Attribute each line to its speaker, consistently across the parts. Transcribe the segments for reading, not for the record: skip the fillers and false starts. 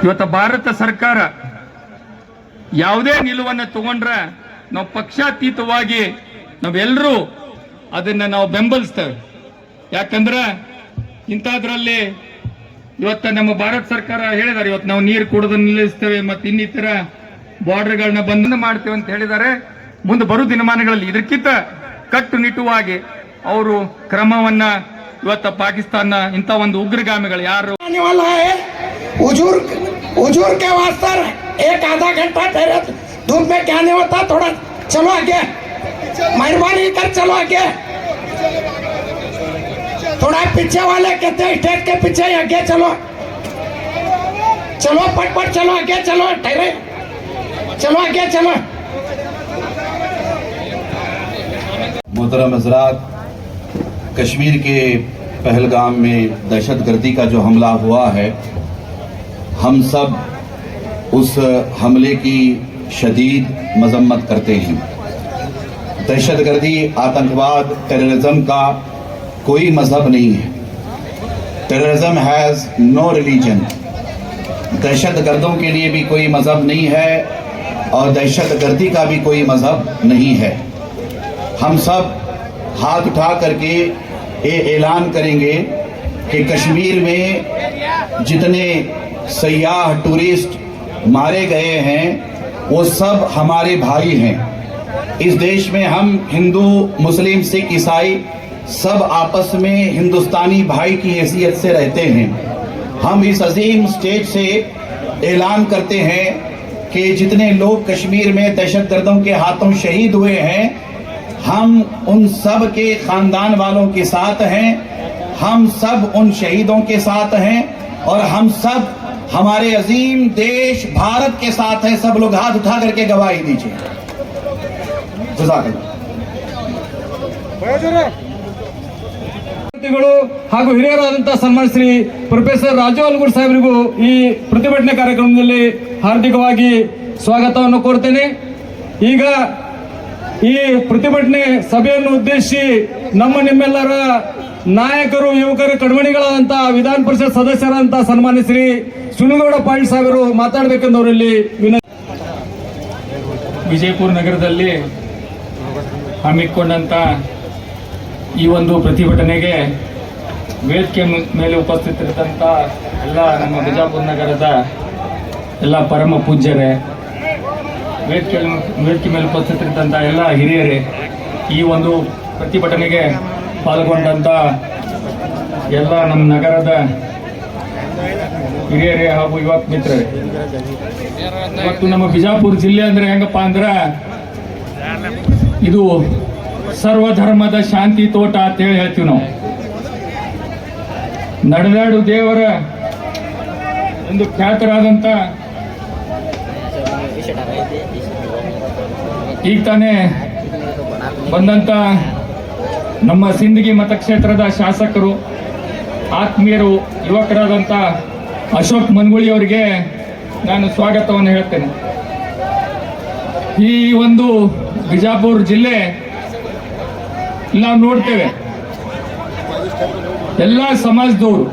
Speaker 1: ಇವತ್ತು ಭಾರತ ಸರ್ಕಾರ ಯಾವುದೇ ನಿಲುವನ್ನು ತಗೊಂಡ್ರೆ ನಾವು ಪಕ್ಷಾತೀತವಾಗಿ ನಾವೆಲ್ಲರೂ ಅದನ್ನ ನಾವು ಬೆಂಬಲಿಸ್ತೇವೆ. ಯಾಕಂದ್ರೆ ಇಂಥದ್ರಲ್ಲಿ ಇವತ್ತು ನಮ್ಮ ಭಾರತ ಸರ್ಕಾರ ಹೇಳಿದ್ದಾರೆ, ಇವತ್ತು ನಾವು ನೀರು ಕುಡಿದು ನಿಲ್ಲಿಸ್ತೇವೆ ಮತ್ತು ಇನ್ನಿತರ ಬಾರ್ಡರ್ಗಳನ್ನ ಬಂದ್ ಮಾಡ್ತೇವೆ ಅಂತ ಹೇಳಿದ್ದಾರೆ. ಮುಂದೆ ಬರೋ ದಿನಮಾನಗಳಲ್ಲಿ ಇದಕ್ಕಿಂತ ಕಟ್ಟುನಿಟ್ಟುವಾಗಿ ಅವರು ಕ್ರಮವನ್ನ ಇವತ್ತು ಪಾಕಿಸ್ತಾನ ಇಂಥ ಒಂದು ಉಗ್ರಗಾಮಿಗಳು ಯಾರು
Speaker 2: हुजूर के वास्ते एक आधा घंटा ठहरे, धूप में क्या नहीं होता, थोड़ा चलो आगे, मेहरबानी कर चलो आगे, थोड़ा पीछे वाले कहते हैं स्टेज के पीछे आगे चलो, चलो पट चलो आगे चलो, ठहरे चलो आगे चलो।
Speaker 3: मोहतरम हज़रात, कश्मीर के पहलगाम में दहशतगर्दी का जो हमला हुआ है, हम सब उस हमले की शदीद मजम्मत करते हैं। दहशतगर्दी, आतंकवाद, टेररिज्म का कोई मजहब नहीं है। Terrorism has no religion. दहशतगर्दों के लिए भी कोई मजहब नहीं है और दहशतगर्दी का भी कोई मजहब नहीं है। हम सब हाथ उठा करके ये ऐलान करेंगे कि कश्मीर में जितने सयाह टूरिस्ट मारे गए हैं वो सब हमारे भाई हैं। इस देश में हम हिंदू, मुस्लिम, सिख, ईसाई सब आपस में हिंदुस्तानी भाई की हैसियत से रहते हैं। हम इस अजीम स्टेज से ऐलान करते हैं कि जितने लोग कश्मीर में दहशतगर्दों के हाथों शहीद हुए हैं, हम उन सब के खानदान वालों के साथ हैं, हम सब उन शहीदों के साथ हैं और हम सब हमारे अजीम देश भारत के साथ हैं। सब लोग हाथ उठा करके गवाही दीजिए।
Speaker 4: ಹಾಗೂ ಹಿರಿಯರಾದಂತಹ ಸನ್ಮಾನ ಶ್ರೀ ಪ್ರೊಫೆಸರ್ ರಾಜು ಅಲ್ಗೂರ್ ಸಾಹೇಬರಿಗೂ ಈ ಪ್ರತಿಭಟನೆ ಕಾರ್ಯಕ್ರಮದಲ್ಲಿ ಹಾರ್ದಿಕವಾಗಿ ಸ್ವಾಗತವನ್ನು ಕೋರ್ತೇನೆ. ಈಗ ಈ ಪ್ರತಿಭಟನೆ ಸಭೆಯನ್ನು ಉದ್ದೇಶಿಸಿ ನಿಮ್ಮೆಲ್ಲರ ನಾಯಕರು, ಯುವಕರು, ಕಣ್ಮಣಿಗಳಾದಂತಹ ವಿಧಾನ ಪರಿಷತ್ ಸದಸ್ಯರಾದಂತಹ ಸನ್ಮಾನ್ಯ ಶ್ರೀ ಸುನಿಗೌಡ ಪಾಟೀಲ್ ಸಾಹೇಬರು ಮಾತಾಡಬೇಕೆಂದವರಲ್ಲಿ ವಿನಂತಿ.
Speaker 1: ವಿಜಯಪುರ ನಗರದಲ್ಲಿ ಹಮ್ಮಿಕೊಂಡಂತ ಈ ಒಂದು ಪ್ರತಿಭಟನೆಗೆ ವೇದಿಕೆ ಮೇಲೆ ಉಪಸ್ಥಿತರಿದ್ದಂಥ ಎಲ್ಲ ನಮ್ಮ ಬಿಜಾಪುರ ನಗರದ ಎಲ್ಲ ಪರಮ ಪೂಜ್ಯರೇ, ವೇದಿಕೆ ಮೇಲೆ ಉಪಸ್ಥಿತರಿದ್ದಂಥ ಎಲ್ಲ ಹಿರಿಯರೇ, ಈ ಒಂದು ಪ್ರತಿಭಟನೆಗೆ ಪಾಲ್ಗೊಂಡಂಥ ಎಲ್ಲ ನಮ್ಮ ನಗರದ ಹಿರಿಯರೇ ಹಾಗೂ ಯುವಕ ಮಿತ್ರರೇ, ಇವತ್ತು ನಮ್ಮ ಬಿಜಾಪುರ ಜಿಲ್ಲೆ ಅಂದ್ರೆ ಹೆಂಗಪ್ಪ ಅಂದ್ರೆ ಇದು ಸರ್ವಧರ್ಮದ ಶಾಂತಿ ತೋಟ ಅಂತ ಹೇಳಿ ಹೇಳ್ತೀವಿ ನಾವು. ನಡೆದಾಡು ದೇವರ ಒಂದು ಖ್ಯಾತರಾದಂಥ ಈಗ ತಾನೇ ಬಂದಂತ ನಮ್ಮ ಸಿಂದಗಿ ಮತಕ್ಷೇತ್ರದ ಶಾಸಕರು, ಆತ್ಮೀಯರು, ಯುವಕರಾದಂಥ ಅಶೋಕ್ ಮನ್ಗುಳಿ ಅವರಿಗೆ ನಾನು ಸ್ವಾಗತವನ್ನು ಹೇಳ್ತೇನೆ. ಈ ಒಂದು ಬಿಜಾಪುರ ಜಿಲ್ಲೆ ನಾವು ನೋಡ್ತೇವೆ, ಎಲ್ಲ ಸಮಾಜದವರು,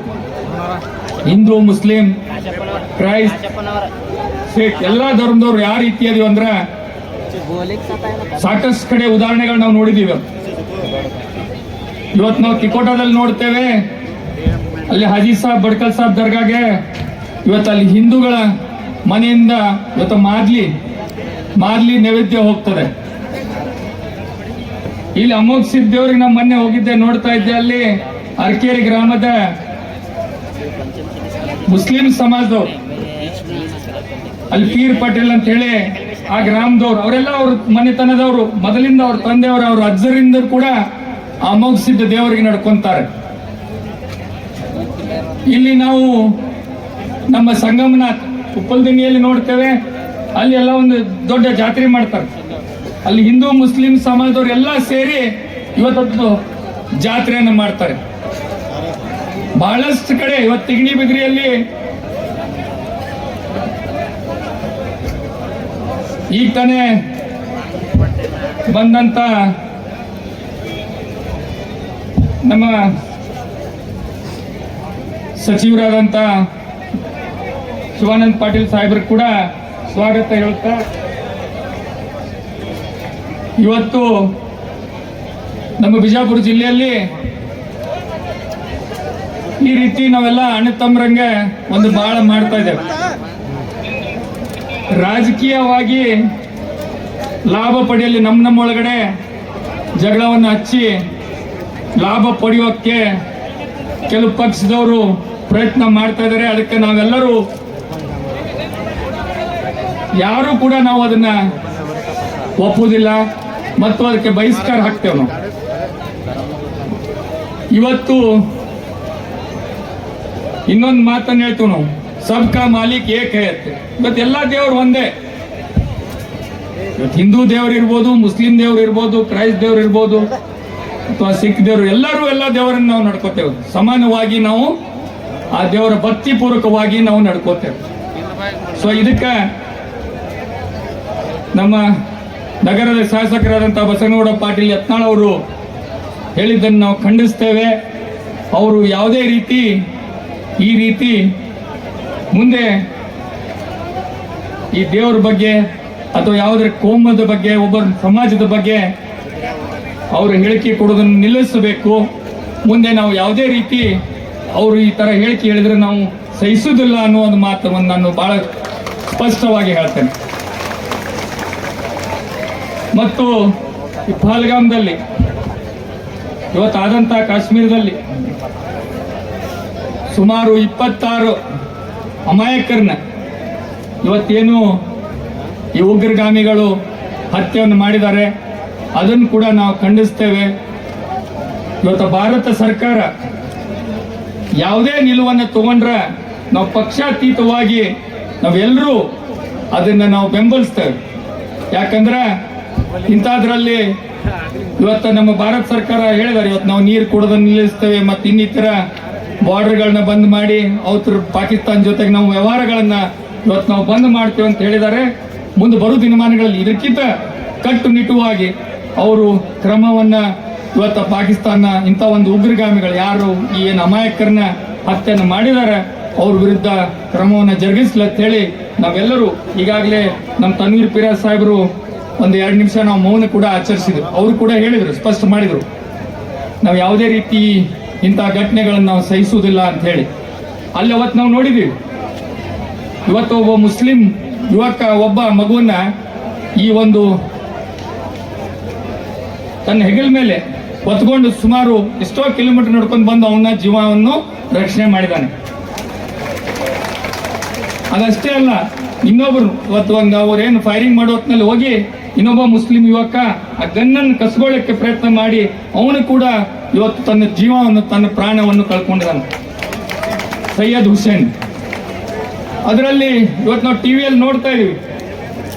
Speaker 1: ಹಿಂದೂ, ಮುಸ್ಲಿಂ, ಕ್ರೈಸ್ತ, ಸಿಖ್ ಎಲ್ಲ ಧರ್ಮದವ್ರು ಯಾವ ರೀತಿ ಅದೀವಿ ಅಂದ್ರೆ ಸಾಕಷ್ಟು ಕಡೆ ಉದಾಹರಣೆಗಳು ನಾವು ನೋಡಿದೀವಿ. ಇವತ್ತು ನಾವು ತಿಕೋಟದಲ್ಲಿ ನೋಡ್ತೇವೆ, ಅಲ್ಲಿ ಹಾಜಿ ಸಾಬ್ ಬಡ್ಕಲ್ ಸಾಬ್ ದರ್ಗಾಗೆ ಇವತ್ತು ಅಲ್ಲಿ ಹಿಂದೂಗಳ ಮನೆಯಿಂದ ಇವತ್ತು ಮಾದ್ಲಿ ನೈವೇದ್ಯ ಹೋಗ್ತದೆ. ಇಲ್ಲಿ ಅಮೋಘ ಸಿದ್ದೇವ್ರಿಗೆ ನಾವು ಮೊನ್ನೆ ಹೋಗಿದ್ದೆ, ನೋಡ್ತಾ ಇದ್ದೆ, ಅಲ್ಲಿ ಅರ್ಕೇರಿ ಗ್ರಾಮದ ಮುಸ್ಲಿಂ ಸಮಾಜದವ್ರು, ಅಲ್ಲಿ ಪೀರ್ ಪಟೇಲ್ ಅಂತ ಹೇಳಿ ಆ ಗ್ರಾಮದವ್ರು, ಅವರೆಲ್ಲ ಅವ್ರ ಮನೆತನದವರು, ಮೊದಲಿಂದ ಅವ್ರ ತಂದೆಯವರು, ಅವ್ರ ಅಜ್ಜರಿಂದ ಕೂಡ ಅಮೋಘ ಸಿದ್ಧ ದೇವರಿಗೆ ನಡ್ಕೊಂತಾರೆ. ಇಲ್ಲಿ ನಾವು ನಮ್ಮ ಸಂಗಮನಾಥ್ ಉಪ್ಪಲ್ದಿನಿಯಲ್ಲಿ ನೋಡ್ತೇವೆ, ಅಲ್ಲಿ ಎಲ್ಲ ಒಂದು ದೊಡ್ಡ ಜಾತ್ರೆ ಮಾಡ್ತಾರೆ. ಅಲ್ಲಿ ಹಿಂದೂ, ಮುಸ್ಲಿಂ ಸಮಾಜದವ್ರು ಎಲ್ಲ ಸೇರಿ ಇವತ್ತು ಜಾತ್ರೆಯನ್ನು ಮಾಡ್ತಾರೆ. ಬಹಳಷ್ಟು ಕಡೆ ಇವತ್ತು ತಿಗಣಿ ಬಿಗ್ರಿಯಲ್ಲಿ ಈಗ ತಾನೇ ಬಂದಂತ ನಮ್ಮ ಸಚಿವರಾದಂಥ ಶಿವಾನಂದ ಪಾಟೀಲ್ ಸಾಹೇಬ್ರಿಗೆ ಕೂಡ ಸ್ವಾಗತ ಹೇಳ್ತಾ, ಇವತ್ತು ನಮ್ಮ ಬಿಜಾಪುರ ಜಿಲ್ಲೆಯಲ್ಲಿ ಈ ರೀತಿ ನಾವೆಲ್ಲ ಅಣ್ಣ ತಮ್ಮರಂಗೆ ಒಂದು ಬಾಳ ಮಾಡ್ತಾ ಇದ್ದೇವೆ. ರಾಜಕೀಯವಾಗಿ ಲಾಭ ಪಡೆಯಲಿ ನಮ್ಮೊಳಗಡೆ ಜಗಳವನ್ನು ಹಚ್ಚಿ ಲಾಭ ಪಡೆಯೋಕ್ಕೆ ಕೆಲವು ಪಕ್ಷದವರು ಪ್ರಯತ್ನ ಮಾಡ್ತಾ ಇದ್ದಾರೆ. ಅದಕ್ಕೆ ನಾವೆಲ್ಲರೂ ಯಾರು ಕೂಡ ನಾವು ಅದನ್ನ ಒಪ್ಪುವುದಿಲ್ಲ ಮತ್ತು ಅದಕ್ಕೆ ಬಹಿಷ್ಕಾರ ಹಾಕ್ತೇವೆ. ನಾವು ಇವತ್ತು ಇನ್ನೊಂದು ಮಾತನ್ನು ಹೇಳ್ತೀವಿ ನಾವು, ಸಬ್ಕಾ ಮಾಲೀಕ್ ಏಕ್ ಹೈ ಅಂತ. ಇವತ್ತು ಎಲ್ಲ ದೇವರು ಒಂದೇ. ಇವತ್ತು ಹಿಂದೂ ದೇವರು ಇರ್ಬೋದು, ಮುಸ್ಲಿಂ ದೇವರು ಇರ್ಬೋದು, ಕ್ರೈಸ್ತ ದೇವರು ಇರ್ಬೋದು ಅಥವಾ ಸಿಖ್ ದೇವರು, ಎಲ್ಲರೂ ಎಲ್ಲ ದೇವರನ್ನು ನಾವು ನಡ್ಕೋತೇವೆ. ಸಮಾನವಾಗಿ ನಾವು ಆ ದೇವರ ಭಕ್ತಿ ಪೂರ್ವಕವಾಗಿ ನಾವು ನಡ್ಕೋತೇವೆ. ಸೊ ಇದಕ್ಕೆ ನಮ್ಮ ನಗರದ ಶಾಸಕರಾದಂಥ ಬಸನಗೌಡ ಪಾಟೀಲ್ ಯತ್ನಾಳ್ ಅವರು ಹೇಳಿದ್ದನ್ನು ನಾವು ಖಂಡಿಸ್ತೇವೆ. ಅವರು ಯಾವುದೇ ರೀತಿ ಈ ರೀತಿ ಮುಂದೆ ಈ ದೇವರ ಬಗ್ಗೆ ಅಥವಾ ಯಾವುದರ ಕೋಮದ ಬಗ್ಗೆ, ಒಬ್ಬರ ಸಮಾಜದ ಬಗ್ಗೆ ಅವರು ಹೇಳಿಕೆ ಕೊಡೋದನ್ನು ನಿಲ್ಲಿಸಬೇಕು. ಮುಂದೆ ನಾವು ಯಾವುದೇ ರೀತಿ ಅವರು ಈ ಥರ ಹೇಳಿಕೆ ಹೇಳಿದ್ರೆ ನಾವು ಸಹಿಸುವುದಿಲ್ಲ ಅನ್ನೋ ಒಂದು ಮಾತನ್ನು ನಾನು ಬಹಳ ಸ್ಪಷ್ಟವಾಗಿ ಹೇಳ್ತೇನೆ. ಮತ್ತು ಈ ಪಹಲ್ಗಾಮ್ದಲ್ಲಿ ಇವತ್ತಾದಂಥ ಕಾಶ್ಮೀರದಲ್ಲಿ ಸುಮಾರು 26 ಅಮಾಯಕರನ್ನ ಇವತ್ತೇನು ಈ ಉಗ್ರಗಾಮಿಗಳು ಹತ್ಯೆಯನ್ನು ಮಾಡಿದ್ದಾರೆ, ಅದನ್ನು ಕೂಡ ನಾವು ಖಂಡಿಸ್ತೇವೆ. ಇವತ್ತು ಭಾರತ ಸರ್ಕಾರ ಯಾವುದೇ ನಿಲುವನ್ನು ತಗೊಂಡ್ರೆ ನಾವು ಪಕ್ಷಾತೀತವಾಗಿ ನಾವೆಲ್ಲರೂ ಅದನ್ನು ನಾವು ಬೆಂಬಲಿಸ್ತೇವೆ. ಯಾಕಂದ್ರೆ ಇಂಥದ್ರಲ್ಲಿ ಇವತ್ತು ನಮ್ಮ ಭಾರತ ಸರ್ಕಾರ ಹೇಳಿದ್ದಾರೆ, ಇವತ್ತು ನಾವು ನೀರು ಕೊಡೋದನ್ನು ನಿಲ್ಲಿಸ್ತೇವೆ ಮತ್ತು ಇನ್ನಿತರ ಬಾರ್ಡರ್ಗಳನ್ನ ಬಂದ್ ಮಾಡಿ ಅವತ್ರ ಪಾಕಿಸ್ತಾನ ಜೊತೆಗೆ ನಾವು ವ್ಯವಹಾರಗಳನ್ನ ಇವತ್ತು ನಾವು ಬಂದ್ ಮಾಡ್ತೇವೆ ಅಂತ ಹೇಳಿದ್ದಾರೆ. ಮುಂದೆ ಬರೋ ದಿನಮಾನಗಳಲ್ಲಿ ಇದಕ್ಕಿಂತ ಕಟ್ಟುನಿಟ್ಟುವಾಗಿ ಅವರು ಕ್ರಮವನ್ನ ಇವತ್ತು ಪಾಕಿಸ್ತಾನ ಇಂಥ ಒಂದು ಉಗ್ರಗಾಮಿಗಳು ಯಾರು ಈ ಏನು ಅಮಾಯಕರನ್ನ ಹತ್ಯೆಯನ್ನು ಮಾಡಿದ್ದಾರೆ ಅವ್ರ ವಿರುದ್ಧ ಕ್ರಮವನ್ನು ಜರುಗಿಸ್ಲಂತ ಹೇಳಿ ನಾವೆಲ್ಲರೂ ಈಗಾಗಲೇ ನಮ್ಮ ತನ್ವೀರ್ ಪಿರಾಜ್ ಸಾಹೇಬರು ಒಂದು 2 ನಿಮಿಷ ನಾವು ಮೌನ ಕೂಡ ಆಚರಿಸಿದ್ರು. ಅವರು ಕೂಡ ಹೇಳಿದರು, ಸ್ಪಷ್ಟ ಮಾಡಿದರು, ನಾವು ಯಾವುದೇ ರೀತಿ ಇಂಥ ಘಟನೆಗಳನ್ನು ನಾವು ಸಹಿಸುವುದಿಲ್ಲ ಅಂತ ಹೇಳಿ. ಅಲ್ಲಿ ಅವತ್ತು ನಾವು ನೋಡಿದ್ದೀವಿ, ಇವತ್ತು ಒಬ್ಬ ಮುಸ್ಲಿಂ ಯುವಕ ಒಬ್ಬ ಮಗುವನ್ನ ಈ ಒಂದು ತನ್ನ ಹೆಗಲ ಮೇಲೆ ಹೊತ್ಕೊಂಡು ಸುಮಾರು ಎಷ್ಟೋ ಕಿಲೋಮೀಟರ್ ನಡ್ಕೊಂಡು ಬಂದು ಅವನ ಜೀವವನ್ನು ರಕ್ಷಣೆ ಮಾಡಿದ್ದಾನೆ. ಅದಷ್ಟೇ ಅಲ್ಲ, ಇನ್ನೊಬ್ಬರು ಇವತ್ತು ಒಂದು ಅವ್ರೇನು ಫೈರಿಂಗ್ ಮಾಡೋ ಹೊತ್ತಿನಲ್ಲಿ ಹೋಗಿ ಇನ್ನೊಬ್ಬ ಮುಸ್ಲಿಂ ಯುವಕ ಆ ಗನ್ನನ್ನು ಕಸ್ಕೊಳ್ಳಕ್ಕೆ ಪ್ರಯತ್ನ ಮಾಡಿ ಅವನು ಕೂಡ ಇವತ್ತು ತನ್ನ ಜೀವವನ್ನು, ತನ್ನ ಪ್ರಾಣವನ್ನು ಕಳ್ಕೊಂಡಿದ್ದಾನೆ, ಸೈಯದ್ ಹುಸೇನ್. ಅದರಲ್ಲಿ ಇವತ್ತು ನಾವು ಟಿವಿಯಲ್ಲಿ ನೋಡ್ತಾ ಇದೀವಿ,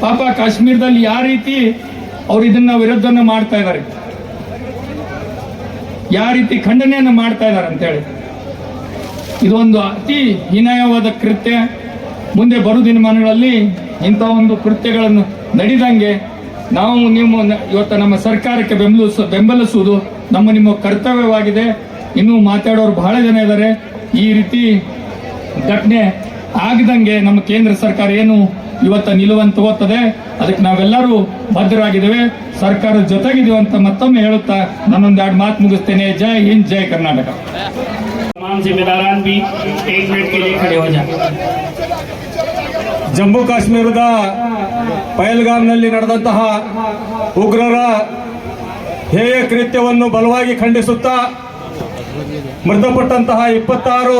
Speaker 1: ಪಾಪ ಕಾಶ್ಮೀರದಲ್ಲಿ ಯಾವ ರೀತಿ ಅವ್ರು ಇದನ್ನ ವಿರೋಧನ ಮಾಡ್ತಾ ಇದ್ದಾರೆ, ಯಾವ ರೀತಿ ಖಂಡನೆಯನ್ನು ಮಾಡ್ತಾ ಇದ್ದಾರೆ ಅಂತೇಳಿ. ಇದೊಂದು ಅತಿ ಹೀನಾಯವಾದ ಕೃತ್ಯ. ಮುಂದೆ ಬರೋ ದಿನಮಾನಗಳಲ್ಲಿ ಇಂಥ ಒಂದು ಕೃತ್ಯಗಳನ್ನು ನಡೆದಂಗೆ ನಾವು ನೀವು ಇವತ್ತು ನಮ್ಮ ಸರ್ಕಾರಕ್ಕೆ ಬೆಂಬಲಿಸುವುದು ನಿಮ್ಮ ಕರ್ತವ್ಯವಾಗಿದೆ. ಇನ್ನೂ ಮಾತಾಡೋರು ಬಹಳ ಜನ ಇದ್ದಾರೆ. ಈ ರೀತಿ ಘಟನೆ ಆಗದಂಗೆ ನಮ್ಮ ಕೇಂದ್ರ ಸರ್ಕಾರ ಏನು ಇವತ್ತು ನಿಲುವನ್ನು ತಗೋತದೆ, ಅದಕ್ಕೆ ನಾವೆಲ್ಲರೂ ಬದ್ಧರಾಗಿದ್ದೇವೆ, ಸರ್ಕಾರದ ಜೊತೆಗಿದ್ದೀವಿ ಅಂತ ಮತ್ತೊಮ್ಮೆ ಹೇಳುತ್ತಾ ನಾನೊಂದು 2 ಮಾತು ಮುಗಿಸ್ತೇನೆ. ಜೈ ಹಿಂದ್, ಜೈ ಕರ್ನಾಟಕ.
Speaker 5: तमाम जिम्मेदारान भी 1 मिनट के लिए खड़े हो जाए.
Speaker 4: ಜಮ್ಮು ಕಾಶ್ಮೀರದ ಪಹಲ್ಗಾಮ್ನಲ್ಲಿ ನಡೆದಂತಹ ಉಗ್ರರ ಹೇಯ ಕೃತ್ಯವನ್ನು ಬಲವಾಗಿ ಖಂಡಿಸುತ್ತಾ ಮೃತಪಟ್ಟಂತಹ 26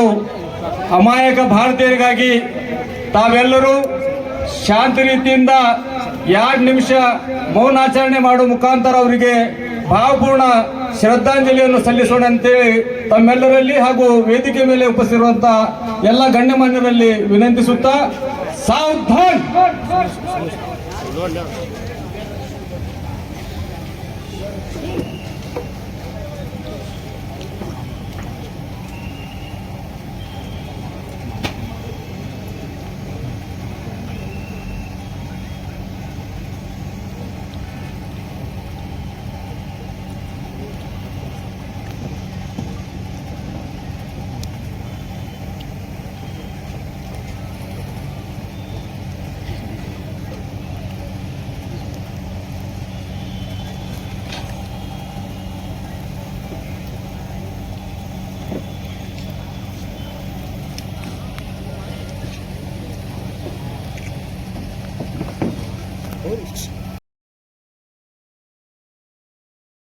Speaker 4: ಅಮಾಯಕ ಭಾರತೀಯರಿಗಾಗಿ ತಾವೆಲ್ಲರೂ ಶಾಂತಿ ರೀತಿಯಿಂದ 2 ನಿಮಿಷ ಮೌನಾಚರಣೆ ಮಾಡುವ ಮುಖಾಂತರ ಅವರಿಗೆ ಭಾವಪೂರ್ಣ ಶ್ರದ್ಧಾಂಜಲಿಯನ್ನು ಸಲ್ಲಿಸೋಣ ಅಂತೇಳಿ ತಮ್ಮೆಲ್ಲರಲ್ಲಿ ಹಾಗೂ ವೇದಿಕೆ ಮೇಲೆ ಉಪಸ್ಥಿತಿರುವಂತಹ ಎಲ್ಲ ಗಣ್ಯಮಾನ್ಯರಲ್ಲಿ ವಿನಂತಿಸುತ್ತಾ, ಸಾವಧಾನ್.
Speaker 2: हो